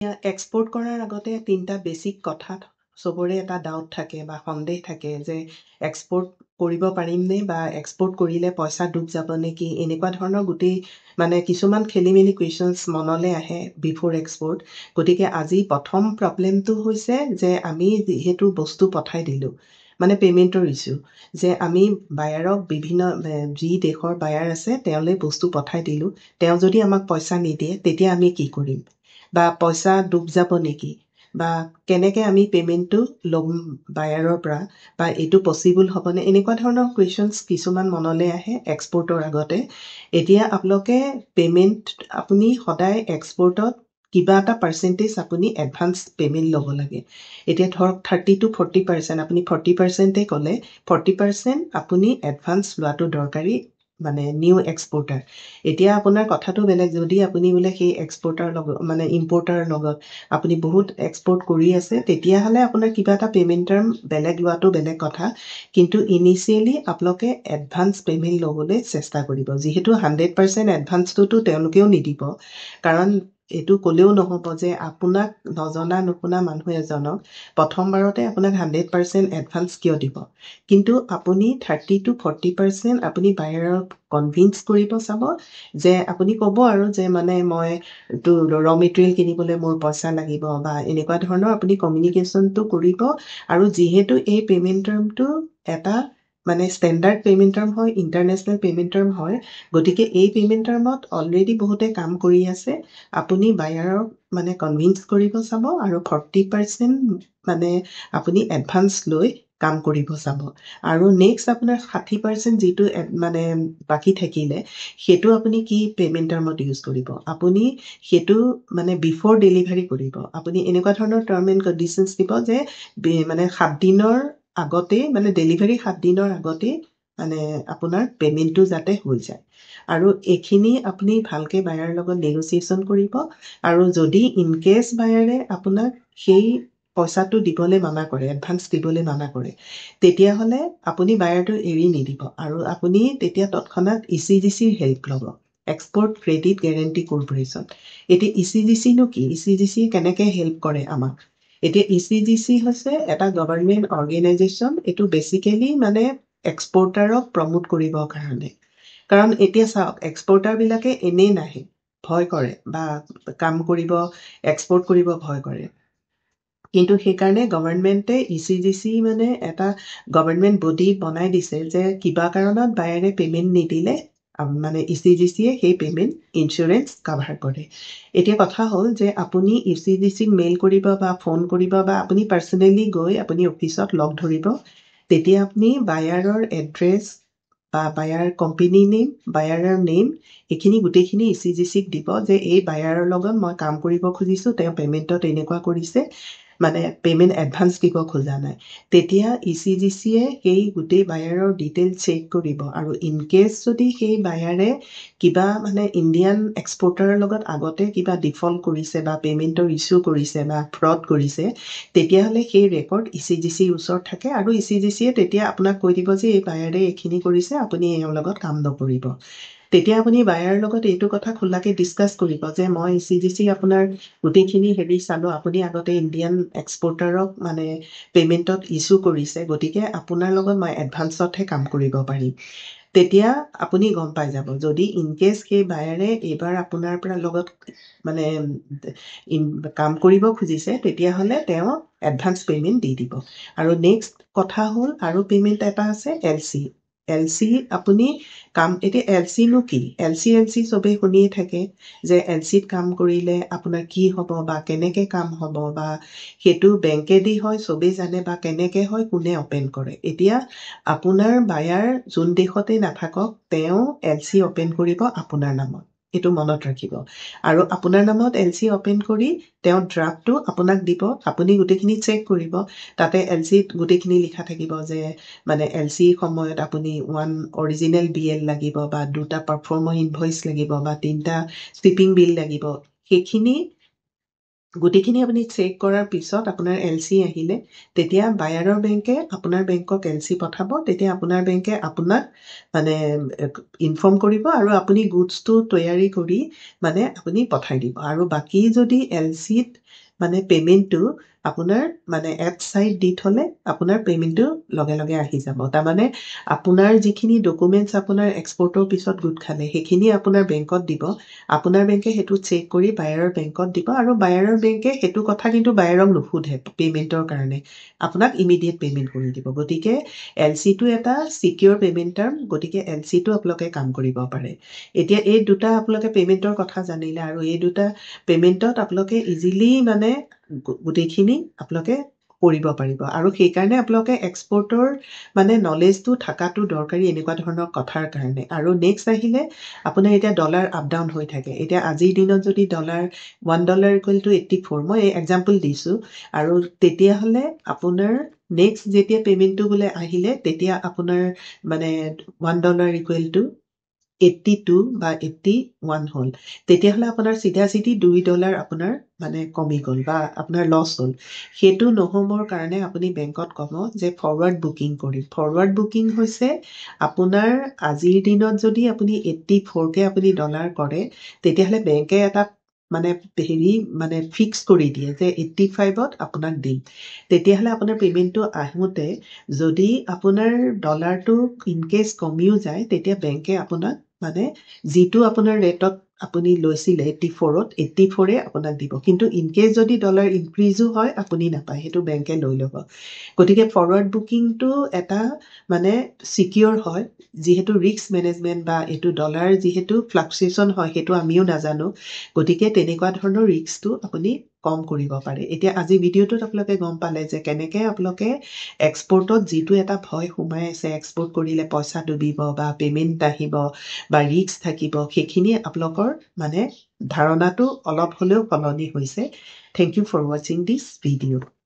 Export কৰাৰ আগতে ৩টা বেছিক কথাত চবৰে এটা ডাউট থাকে বা সন্দেহ থাকে যে এক্সপোৰ্ট কৰিব পাৰিমনে বা এক্সপোৰ্ট কৰিলে পইচা ডুব যাব নেকি এনেকুৱা ধৰণৰ গোটেই মানে কিছুমান খেলিমেলি কুৱেশ্যনছ মনলৈ আহে বিফ'ৰ এক্সপোৰ্ট। গতিকে আজি প্ৰথম প্ৰব্লেমটো হৈছে যে আমি যিহেতু বস্তু পঠাই দিলোঁ মানে পে'মেণ্টৰ ইছ্যু যে আমি বায়াৰক বিভিন্ন যি দেশৰ বায়াৰ আছে তেওঁলৈ বস্তু পঠাই দিলোঁ, তেওঁ যদি আমাক পইচা নিদিয়ে তেতিয়া আমি কি কৰিম বা পইচা ডুব যাব নেকি বা কেনেকৈ আমি পে'মেণ্টটো ল'ম বায়াৰৰ পৰা বা এইটো পচিবল হ'বনে এনেকুৱা ধৰণৰ কুৱেশ্যনছ কিছুমান মনলৈ আহে এক্সপোৰ্টৰ আগতে। এতিয়া আপোনালোকে পে'মেণ্ট আপুনি সদায় এক্সপোৰ্টত কিবা এটা পাৰ্চেণ্টেজ আপুনি এডভান্স পে'মেণ্ট ল'ব লাগে। এতিয়া ধৰক 30 to 40% আপুনি 40%ই ক'লে 40% আপুনি এডভান্স লোৱাটো দৰকাৰী মানে নিউ এক্সপোৰ্টাৰ। এতিয়া আপোনাৰ কথাটো বেলেগ যদি আপুনি বোলে সেই এক্সপোৰ্টাৰ লগত মানে ইম্পৰ্টাৰ লগত আপুনি বহুত এক্সপোৰ্ট কৰি আছে তেতিয়াহ'লে আপোনাৰ কিবা এটা পে'মেণ্ট টাৰ্ম বেলেগ লোৱাটো বেলেগ কথা, কিন্তু ইনিচিয়েলি আপোনালোকে এডভান্স পে'মেণ্ট ল'বলৈ চেষ্টা কৰিব। যিহেতু 100% এডভান্সটোতো তেওঁলোকেও নিদিব, কাৰণ এইটো ক'লেও নহ'ব যে আপোনাক নজনা নুশুনা মানুহ এজনক প্ৰথমবাৰতে আপোনাক 100% এডভান্স কিয় দিব, কিন্তু আপুনি 30 to 40% আপুনি বায়াৰক কনভিন্স কৰিব চাব যে আপুনি ক'ব আৰু যে মানে মই এইটো ৰ মেটেৰিয়েল কিনিবলৈ মোৰ পইচা লাগিব বা এনেকুৱা ধৰণৰ আপুনি কমিউনিকেশ্যনটো কৰিব। আৰু যিহেতু এই পে'মেণ্ট টাৰ্মটো এটা মানে ষ্টেণ্ডাৰ্ড পে'মেণ্ট টাৰ্ম হয়, ইণ্টাৰনেশ্যনেল পে'মেণ্ট টাৰ্ম হয়, গতিকে এই পে'মেণ্ট টাৰ্মত অলৰেডি বহুতে কাম কৰি আছে। আপুনি বায়াৰক মানে কনভিন্স কৰিব চাব আৰু 40% মানে আপুনি এডভান্স লৈ কাম কৰিব চাব। আৰু নেক্সট আপোনাৰ 60% যিটো মানে বাকী থাকিলে সেইটো আপুনি কি পে'মেণ্ট টাৰ্মত ইউজ কৰিব, আপুনি সেইটো মানে বিফ'ৰ ডেলিভাৰী কৰিব। আপুনি এনেকুৱা ধৰণৰ টাৰ্ম এণ্ড কণ্ডিশ্যনছ দিব যে মানে 7 দিনৰ আগতেই মানে ডেলিভাৰী 7 দিনৰ আগতেই মানে আপোনাৰ পে'মেণ্টটো যাতে হৈ যায়। আৰু এইখিনি আপুনি ভালকৈ বায়াৰ লগত নেগচিয়েশ্যন কৰিব। আৰু যদি ইনকেছ বায়াৰে আপোনাক সেই পইচাটো দিবলৈ মানা কৰে, এডভান্স দিবলৈ মানা কৰে, তেতিয়াহ'লে আপুনি বায়াৰটো এৰি নিদিব আৰু আপুনি তেতিয়া তৎক্ষণাত ECGCৰ হেল্প ল'ব, এক্সপোৰ্ট ক্ৰেডিট গেৰেণ্টি কৰ্প'ৰেশ্যন। এতিয়া ECGCনো কি, ECGC কেনেকৈ হেল্প কৰে আমাক? এতিয়া ECGC হৈছে এটা গভৰ্ণমেণ্ট অৰ্গেনাইজেশ্যন। এইটো বেচিকেলি মানে এক্সপৰ্টাৰক প্ৰমোট কৰিবৰ কাৰণে, কাৰণ এতিয়া চাওক এক্সপৰ্টাৰবিলাকে এনেই নাহে, ভয় কৰে বা কাম কৰিব এক্সপৰ্ট কৰিব ভয় কৰে, কিন্তু সেইকাৰণে গভৰ্ণমেণ্টে ECGC মানে এটা গভৰ্ণমেণ্ট বডি বনাই দিছে যে কিবা কাৰণত বায়াৰে পে'মেণ্ট নিদিলে মানে ECGCয়ে সেই পে'মেণ্ট ইঞ্চুৰেঞ্চ কাভাৰ কৰে। এতিয়া কথা হ'ল যে আপুনি ECGCক মেইল কৰিব বা ফোন কৰিব বা আপুনি পাৰ্চনেলি গৈ আপুনি অফিচত লগ ধৰিব, তেতিয়া আপুনি বায়াৰৰ এড্ৰেছ বা বায়াৰ কোম্পানী নেম, বায়াৰৰ নেম এইখিনি গোটেইখিনি ECGCক দিব যে এই বায়াৰৰ লগত মই কাম কৰিব খুজিছোঁ, তেওঁ পে'মেণ্টত এনেকুৱা কৰিছে, মানে পে'মেণ্ট এডভান্স দিব খোজা নাই। তেতিয়া ECGCয়ে সেই গোটেই বায়াৰৰ ডিটেইল চেক কৰিব আৰু ইনকেছ যদি সেই বায়াৰে কিবা মানে ইণ্ডিয়ান এক্সপৰ্টাৰৰ লগত আগতে কিবা ডিফল্ট কৰিছে বা পে'মেণ্টৰ ইছ্যু কৰিছে বা ফ্ৰড কৰিছে, তেতিয়াহ'লে সেই ৰেকৰ্ড ECGCৰ ওচৰত থাকে আৰু ECGCয়ে তেতিয়া আপোনাক কৈ দিব যে এই বায়াৰে এইখিনি কৰিছে, আপুনি এওঁৰ লগত কাম নকৰিব। তেতিয়া আপুনি বায়াৰৰ লগত এইটো কথা খোলাকৈ ডিছকাছ কৰিব যে মই ECGC আপোনাৰ গোটেইখিনি হেৰি চালোঁ, আপুনি আগতে ইণ্ডিয়ান এক্সপৰ্টাৰক মানে পে'মেণ্টত ইছ্যু কৰিছে, গতিকে আপোনাৰ লগত মই এডভান্সতহে কাম কৰিব পাৰিম। তেতিয়া আপুনি গম পাই যাব যদি ইনকেছ সেই বায়াৰে এইবাৰ আপোনাৰ পৰা লগত মানে কাম কৰিব খুজিছে, তেতিয়াহ'লে তেওঁ এডভান্স পে'মেণ্ট দি দিব। আৰু নেক্সট কথা হ'ল আৰু পে'মেণ্ট এটা আছে LC আপুনি কাম, এতিয়া LCনো কি, LC চবেই শুনিয়ে থাকে যে LCত কাম কৰিলে আপোনাৰ কি হ'ব বা কেনেকৈ কাম হ'ব বা সেইটো বেংকেদি হয় চবেই জানে বা কেনেকৈ হয় কোনে অপেন কৰে। এতিয়া আপোনাৰ বায়াৰ যোন দেশতে নাথাকক তেওঁ LC অপেন কৰিব আপোনাৰ নামত, এইটো মনত ৰাখিব। আৰু আপোনাৰ নামত LC অপেন কৰি তেওঁ ড্ৰাফ্টটো আপোনাক দিব, আপুনি গোটেইখিনি চেক কৰিব, তাতে LCত গোটেইখিনি লিখা থাকিব যে মানে LCৰ সময়ত আপুনি 1 অৰিজিনেল BL লাগিব বা 2টা পাৰফৰ্ম ইনভইচ লাগিব বা 3টা শ্বিপিং বিল লাগিব, সেইখিনি গোটেইখিনি আপুনি চেক কৰাৰ পিছত আপোনাৰ LC আহিলে তেতিয়া বায়াৰৰ বেংকে আপোনাৰ বেংকক LC পঠাব। তেতিয়া আপোনাৰ বেংকে আপোনাক মানে ইনফৰ্ম কৰিব আৰু আপুনি গুডছটো তৈয়াৰী কৰি মানে আপুনি পঠাই দিব। আৰু বাকী যদি LCত মানে পে'মেণ্টটো আপোনাৰ মানে এট চাইড দি থ'লে আপোনাৰ পে'মেণ্টটো লগে লগে আহি যাব। তাৰমানে আপোনাৰ যিখিনি ডকুমেণ্টছ আপোনাৰ এক্সপৰ্টৰ পিছত গোট খালে সেইখিনি আপোনাৰ বেংকত দিব। আপোনাৰ বেংকে সেইটো চেক কৰি বায়াৰৰ বেংকত দিব আৰু বায়াৰৰ বেংকে সেইটো কথা কিন্তু বায়াৰক নুসুধে পে'মেণ্টৰ কাৰণে, আপোনাক ইমিডিয়েট পে'মেণ্ট কৰি দিব। গতিকে LCটো এটা ছিকিউৰ পে'মেণ্ট টাৰ্ম, গতিকে LCটো আপোনালোকে কাম কৰিব পাৰে। এতিয়া এই দুটা আপোনালোকে পে'মেণ্টৰ কথা জানিলে আৰু এই দুটা পে'মেণ্টত আপোনালোকে ইজিলি মানে গোটেইখিনি আপোনালোকে কৰিব পাৰিব। আৰু সেইকাৰণে আপোনালোকে এক্সপৰ্টৰ মানে নলেজটো থকাটো দৰকাৰী এনেকুৱা ধৰণৰ কথাৰ কাৰণে। আৰু নেক্সট আহিলে আপোনাৰ এতিয়া ডলাৰ আপ ডাউন হৈ থাকে। এতিয়া আজিৰ দিনত যদি $1 = 84, মই এক্সাম্পল দিছোঁ, আৰু তেতিয়াহ'লে আপোনাৰ নেক্সট যেতিয়া পে'মেণ্টটো বোলে আহিলে তেতিয়া আপোনাৰ মানে $1 = 82 বা 81 হ'ল, তেতিয়াহ'লে আপোনাৰ চিধা $2 আপোনাৰ মানে কমি গ'ল বা আপোনাৰ লছ হ'ল। সেইটো নহ'বৰ কাৰণে আপুনি বেংকত ক'ব যে ফৰৱাৰ্ড বুকিং কৰিম। ফৰৱাৰ্ড বুকিং হৈছে আপোনাৰ আজিৰ দিনত যদি আপুনি 84কে আপুনি ডলাৰ কৰে তেতিয়াহ'লে বেংকে এটা মানে মানে ফিক্স কৰি দিয়ে যে 85ত আপোনাক দিম। তেতিয়াহ'লে আপোনাৰ পে'মেণ্টটো আহোঁতে যদি আপোনাৰ ডলাৰটো ইনকেছ কমিও যায় তেতিয়া বেংকে আপোনাক মানে যিটো আপোনাৰ ৰেটত আপুনি লৈছিলে 84ত 84 আপোনাক দিব। কিন্তু ইনকেছ যদি ডলাৰ ইনক্ৰিজো হয় আপুনি নাপায়, সেইটো বেংকে লৈ ল'ব। গতিকে ফৰৱাৰ্ড বুকিংটো এটা মানে ছিকিউৰ হয়, যিহেতু ৰিস্ক মেনেজমেণ্ট বা এইটো ডলাৰ যিহেতু ফ্লাকচুৱেশ্যন হয় সেইটো আমিও নাজানো। গতিকে তেনেকুৱা ধৰণৰ ৰিস্কটো আপুনি কম কৰিব পাৰে। এতিয়া আজি ভিডিঅ'টোত আপোনালোকে গম পালে যে কেনেকৈ আপোনালোকে এক্সপৰ্টত যিটো এটা ভয় সোমাই আছে, এক্সপৰ্ট কৰিলে পইচা ডুবিব বা পে'মেণ্ট নাহিব বা ৰিস্ক থাকিব, সেইখিনি আপোনালোকৰ মানে ধাৰণাটো অলপ হ'লেও সলনি হৈছে। থেংক ইউ ফৰ ৱাচিং দিছ ভিডিঅ'।